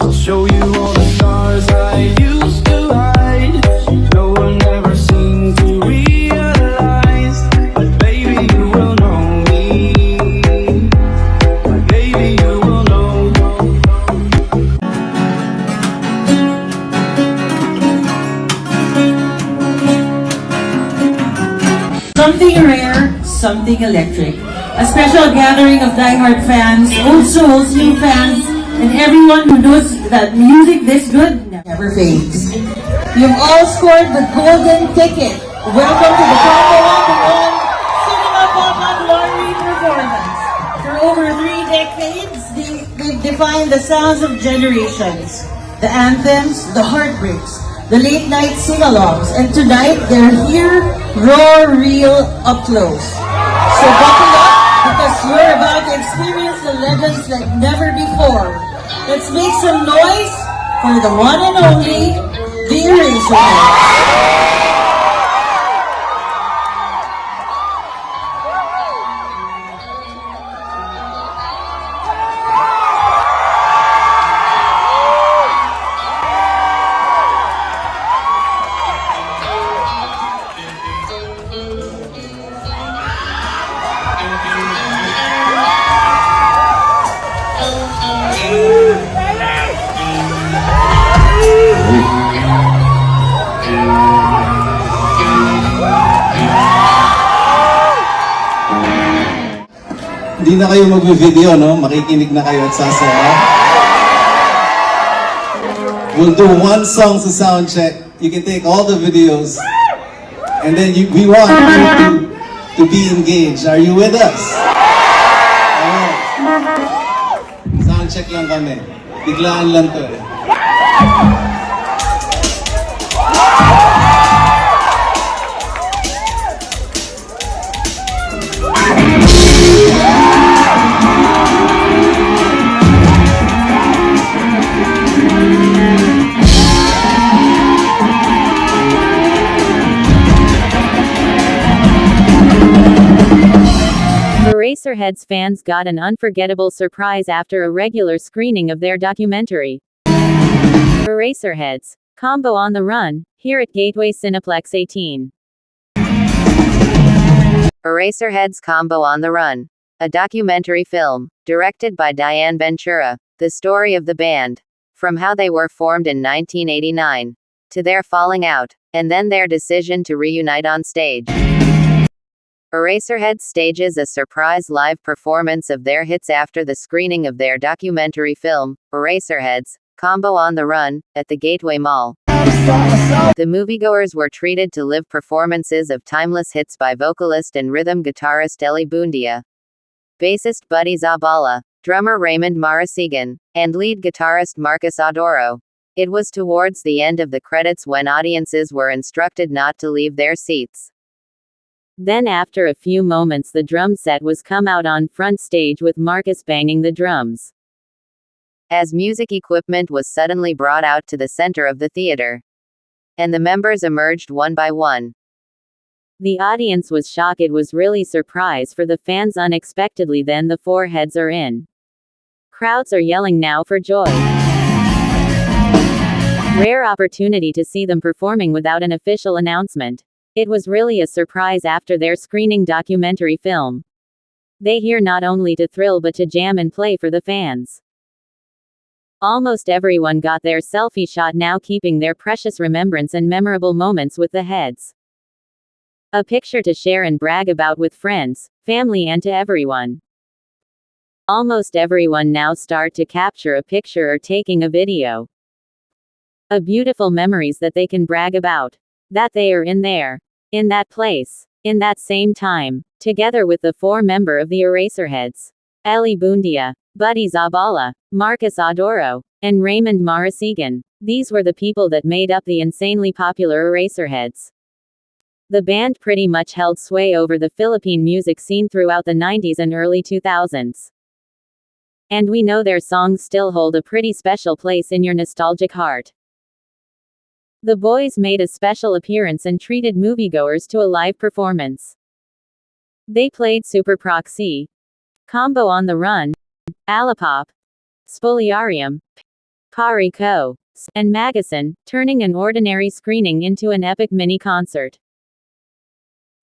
I'll show you all the stars I used to hide. No one ever seemed to realize. But baby, you will know me. My baby, you will know. Something rare, something electric. A special gathering of diehard fans, old souls, new fans, and everyone who knows that music this good never fades. You've all scored the golden ticket. Welcome to the Combo on the Run Cinema Pop Lottery performance. For over 3 decades, they've defined the sounds of generations. The anthems, the heartbreaks, the late night sing-alongs, and tonight they're here, raw, real, up close. So buckle up, because you're about to experience the legends like never before. Let's make some noise for the one and only, the Eraserheads. Hindi na kayo mag-video, no? Makikinig na kayo at sasaya. We'll do one song sa sound check. You can take all the videos. And then we want you to be engaged. Are you with us? Alright. Sound check lang kami. Biglaan lang to eh. Eraserheads fans got an unforgettable surprise after a regular screening of their documentary. Eraserheads, Combo on the Run, here at Gateway Cineplex 18. Eraserheads Combo on the Run, a documentary film, directed by Diane Ventura, the story of the band, from how they were formed in 1989, to their falling out, and then their decision to reunite on stage. Eraserheads stages a surprise live performance of their hits after the screening of their documentary film, Eraserheads, Combo on the Run, at the Gateway Mall. The moviegoers were treated to live performances of timeless hits by vocalist and rhythm guitarist Ellie Bundia, bassist Buddy Zabala, drummer Raymond Marasigan, and lead guitarist Marcus Adoro. It was towards the end of the credits when audiences were instructed not to leave their seats. Then after a few moments the drum set was come out on front stage with Marcus banging the drums. As music equipment was suddenly brought out to the center of the theater, and the members emerged one by one. The audience was shocked. It was really surprise for the fans. Unexpectedly then the four heads are in. Crowds are yelling now for joy. Rare opportunity to see them performing without an official announcement. It was really a surprise after their screening documentary film. They here not only to thrill but to jam and play for the fans. Almost everyone got their selfie shot now, keeping their precious remembrance and memorable moments with the heads. A picture to share and brag about with friends, family and to everyone. Almost everyone now start to capture a picture or taking a video. A beautiful memories that they can brag about. That they are in there, in that place, in that same time, together with the four members of the Eraserheads. Ellie Bundia, Buddy Zabala, Marcus Adoro, and Raymond Marasigan. These were the people that made up the insanely popular Eraserheads. The band pretty much held sway over the Philippine music scene throughout the 90s and early 2000s. And we know their songs still hold a pretty special place in your nostalgic heart. The boys made a special appearance and treated moviegoers to a live performance. They played Super Proxy, Combo on the Run, Alapop, Spoliarium, Pari Co. and Magasin, turning an ordinary screening into an epic mini-concert.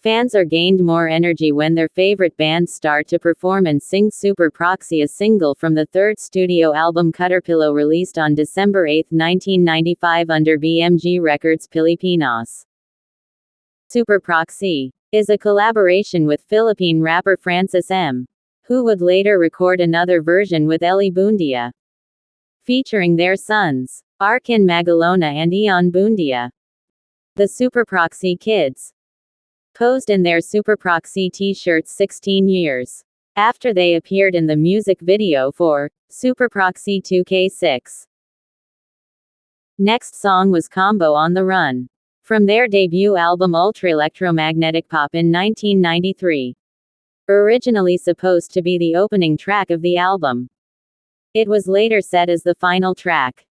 Fans are gained more energy when their favorite bands start to perform and sing. Super Proxy, a single from the third studio album Caterpillar, released on December 8, 1995 under BMG Records Pilipinas. Super Proxy is a collaboration with Philippine rapper Francis M., who would later record another version with Ellie Bundia, featuring their sons, Arkin Magalona and Ian Bundia. The Super Proxy Kids posed in their Super Proxy t-shirts 16 years after they appeared in the music video for Super Proxy 2K6. Next song was Combo on the Run, from their debut album Ultra Electromagnetic Pop in 1993. Originally supposed to be the opening track of the album, it was later set as the final track.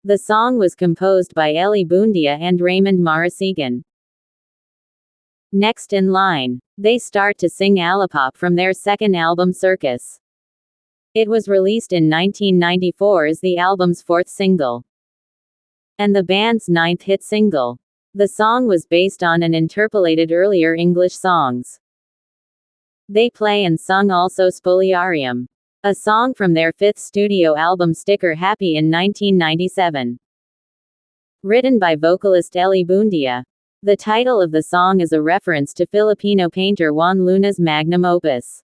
The song was composed by Ellie Bundia and Raymond Marasigan. Next in line, they start to sing Alapop from their second album Circus. It was released in 1994 as the album's fourth single, and the band's ninth hit single. The song was based on and interpolated earlier English songs. They play and sung also Spoliarium, a song from their fifth studio album Sticker Happy in 1997. Written by vocalist Ellie Bundia. The title of the song is a reference to Filipino painter Juan Luna's magnum opus.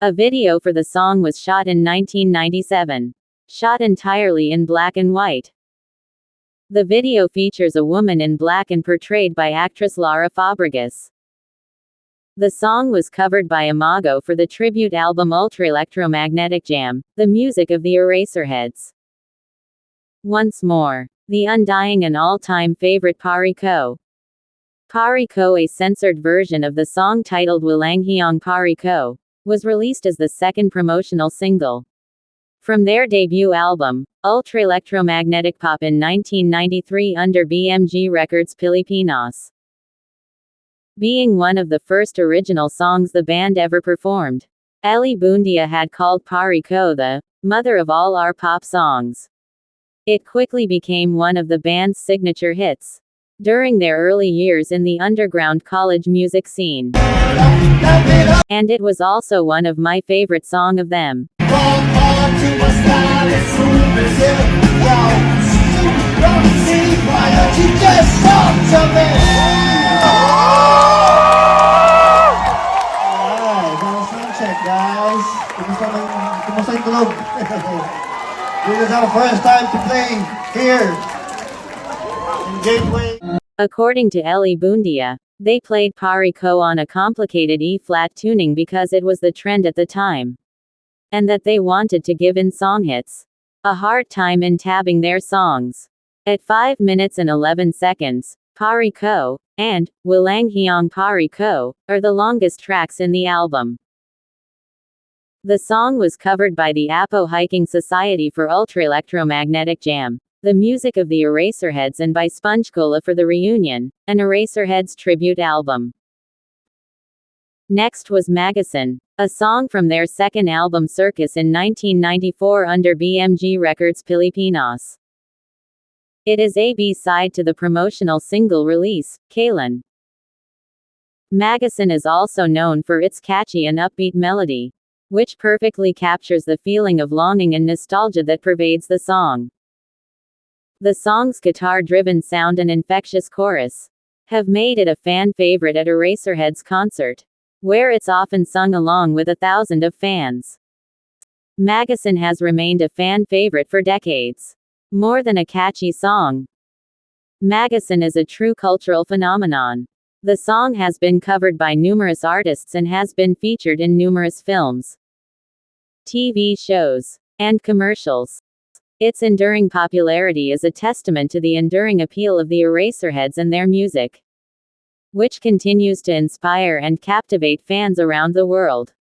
A video for the song was shot in 1997. Shot entirely in black and white. The video features a woman in black and portrayed by actress Lara Fabregas. The song was covered by Imago for the tribute album Ultra Electromagnetic Jam, the music of the Eraserheads. Once more, the undying and all-time favorite Pari Co. Pari Co, a censored version of the song titled Walang Hiyang Pari Co, was released as the second promotional single from their debut album, Ultra Electromagnetic Pop in 1993 under BMG Records Pilipinas. Being one of the first original songs the band ever performed, Ellie Bundia had called Pari Co the mother of all our pop songs. It quickly became one of the band's signature hits during their early years in the underground college music scene. And it was also one of my favorite song of them. Guys, kumusta yung tulog? This is our first time to play here in Gateway. According to Ellie Bundia, they played Pari Co on a complicated E-flat tuning because it was the trend at the time, and that they wanted to give in song hits a hard time in tabbing their songs. At 5 minutes and 11 seconds, Pari Co and Walang Hiyang Pari Co are the longest tracks in the album. The song was covered by the Apo Hiking Society for Ultra Electromagnetic Jam, the music of the Eraserheads, and by Spongecola for the Reunion, an Eraserheads tribute album. Next was Magasin, a song from their second album Circus in 1994 under BMG Records Pilipinas. It is a B-side to the promotional single release, Kailan. Magasin is also known for its catchy and upbeat melody, which perfectly captures the feeling of longing and nostalgia that pervades the song. The song's guitar-driven sound and infectious chorus have made it a fan favorite at Eraserheads concert, where it's often sung along with 1,000 of fans. Magasin has remained a fan favorite for decades. More than a catchy song, Magasin is a true cultural phenomenon. The song has been covered by numerous artists and has been featured in numerous films, TV shows, and commercials. Its enduring popularity is a testament to the enduring appeal of the Eraserheads and their music, which continues to inspire and captivate fans around the world.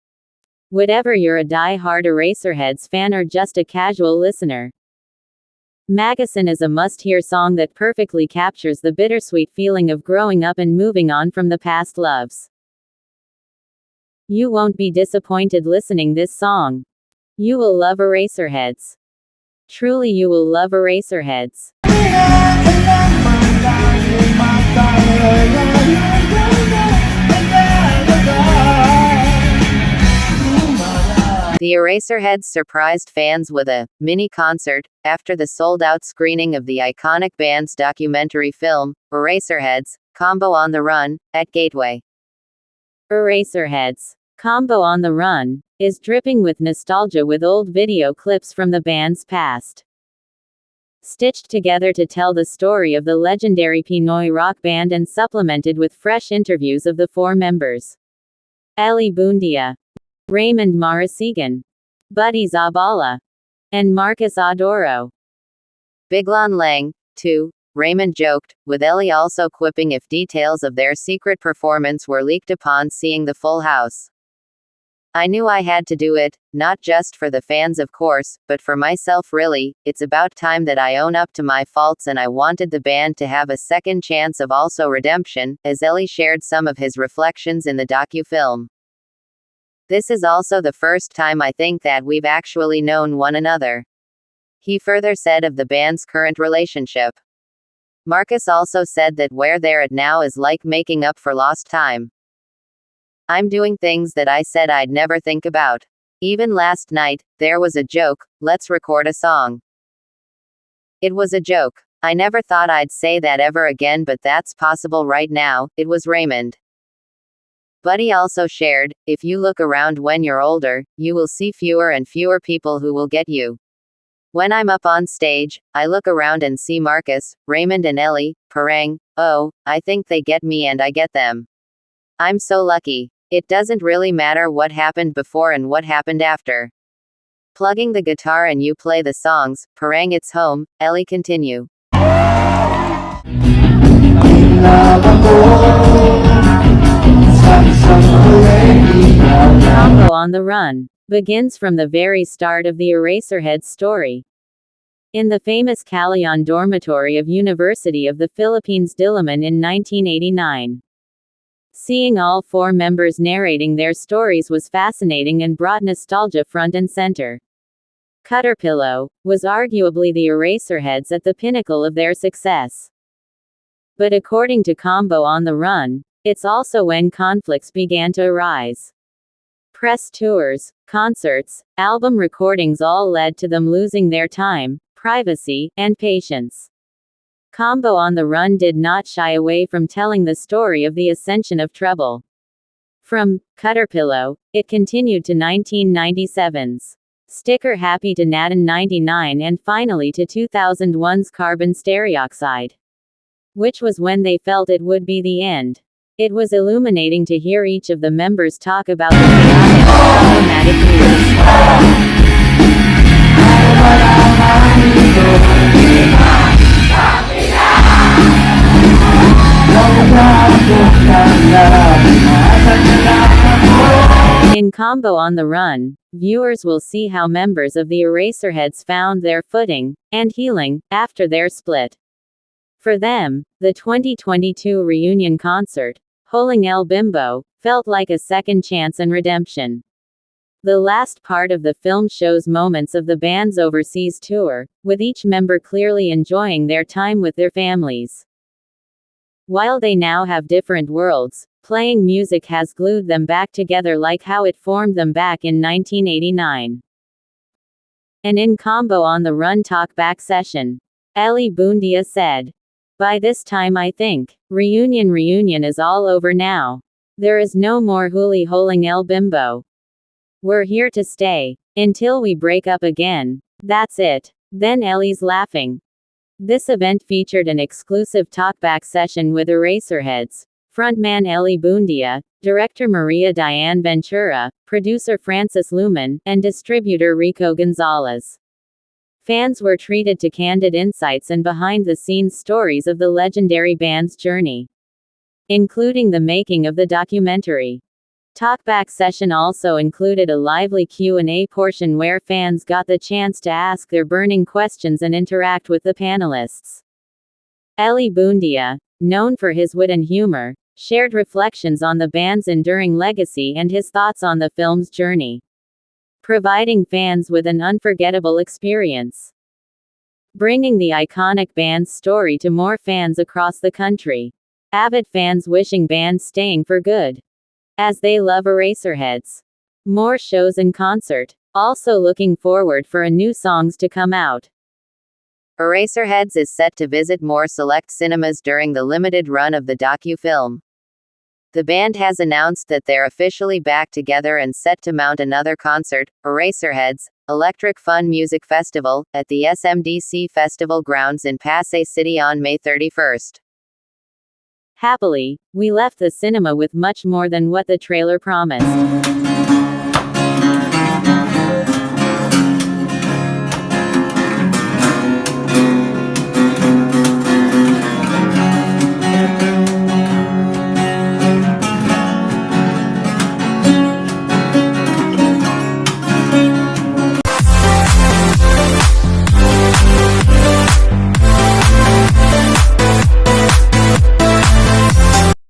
Whether you're a die-hard Eraserheads fan or just a casual listener, Magasin is a must-hear song that perfectly captures the bittersweet feeling of growing up and moving on from the past loves. You won't be disappointed listening this song. You will love Eraserheads. Truly you will love Eraserheads. The Eraserheads surprised fans with a mini concert after the sold-out screening of the iconic band's documentary film, Eraserheads, Combo on the Run, at Gateway. Eraserheads, Combo on the Run, is dripping with nostalgia with old video clips from the band's past, stitched together to tell the story of the legendary Pinoy rock band and supplemented with fresh interviews of the four members: Ellie Bundia, Raymond Marasigan, Buddy Zabala, and Marcus Adoro. Biglan Lang, too, Raymond joked, with Ellie also quipping if details of their secret performance were leaked upon seeing the full house. I knew I had to do it, not just for the fans of course, but for myself really. It's about time that I own up to my faults and I wanted the band to have a second chance of also redemption, as Ellie shared some of his reflections in the docu-film. This is also the first time I think that we've actually known one another, he further said of the band's current relationship. Marcus also said that where they're at now is like making up for lost time. I'm doing things that I said I'd never think about. Even last night, there was a joke, let's record a song. It was a joke. I never thought I'd say that ever again, but that's possible right now, it was Raymond. Buddy also shared, if you look around when you're older, you will see fewer and fewer people who will get you. When I'm up on stage, I look around and see Marcus, Raymond and Ellie, Parang, oh, I think they get me and I get them. I'm so lucky. It doesn't really matter what happened before and what happened after. Plugging the guitar and you play the songs, Parang it's home, Ellie continue. Combo on the Run begins from the very start of the Eraserheads story. In the famous Calayan dormitory of University of the Philippines Diliman in 1989. Seeing all four members narrating their stories was fascinating and brought nostalgia front and center. Caterpillow was arguably the Eraserheads at the pinnacle of their success. But according to Combo on the Run, it's also when conflicts began to arise. Press tours, concerts, album recordings all led to them losing their time, privacy, and patience. Combo on the Run did not shy away from telling the story of the ascension of treble. From Caterpillow, it continued to 1997's Sticker Happy to Nadan 99 and finally to 2001's Carbon Stereoxide, which was when they felt it would be the end. It was illuminating to hear each of the members talk about the chaotic, problematic news. In Combo on the Run, viewers will see how members of the Eraserheads found their footing and healing after their split. For them, the 2022 reunion concert, Holing El Bimbo, felt like a second chance and redemption. The last part of the film shows moments of the band's overseas tour, with each member clearly enjoying their time with their families. While they now have different worlds, playing music has glued them back together like how it formed them back in 1989. And in Combo on the Run talkback session, Ellie Bundia said, "By this time I think, reunion is all over now. There is no more huli holing El Bimbo. We're here to stay. Until we break up again. That's it." Then Ellie's laughing. This event featured an exclusive talkback session with Eraserheads, frontman Ellie Bundia, director Maria Diane Ventura, producer Francis Luman, and distributor Rico Gonzalez. Fans were treated to candid insights and behind-the-scenes stories of the legendary band's journey, including the making of the documentary. Talkback session also included a lively Q&A portion where fans got the chance to ask their burning questions and interact with the panelists. Ellie Bundia, known for his wit and humor, shared reflections on the band's enduring legacy and his thoughts on the film's journey, providing fans with an unforgettable experience. bringing the iconic band's story to more fans across the country. Avid fans wishing band staying for good, as they love Eraserheads. More shows and concert. Also looking forward for a new songs to come out. Eraserheads is set to visit more select cinemas during the limited run of the docu-film. The band has announced that they're officially back together and set to mount another concert, Eraserheads, Electric Fun Music Festival, at the SMDC Festival grounds in Pasay City on May 31st. Happily, we left the cinema with much more than what the trailer promised.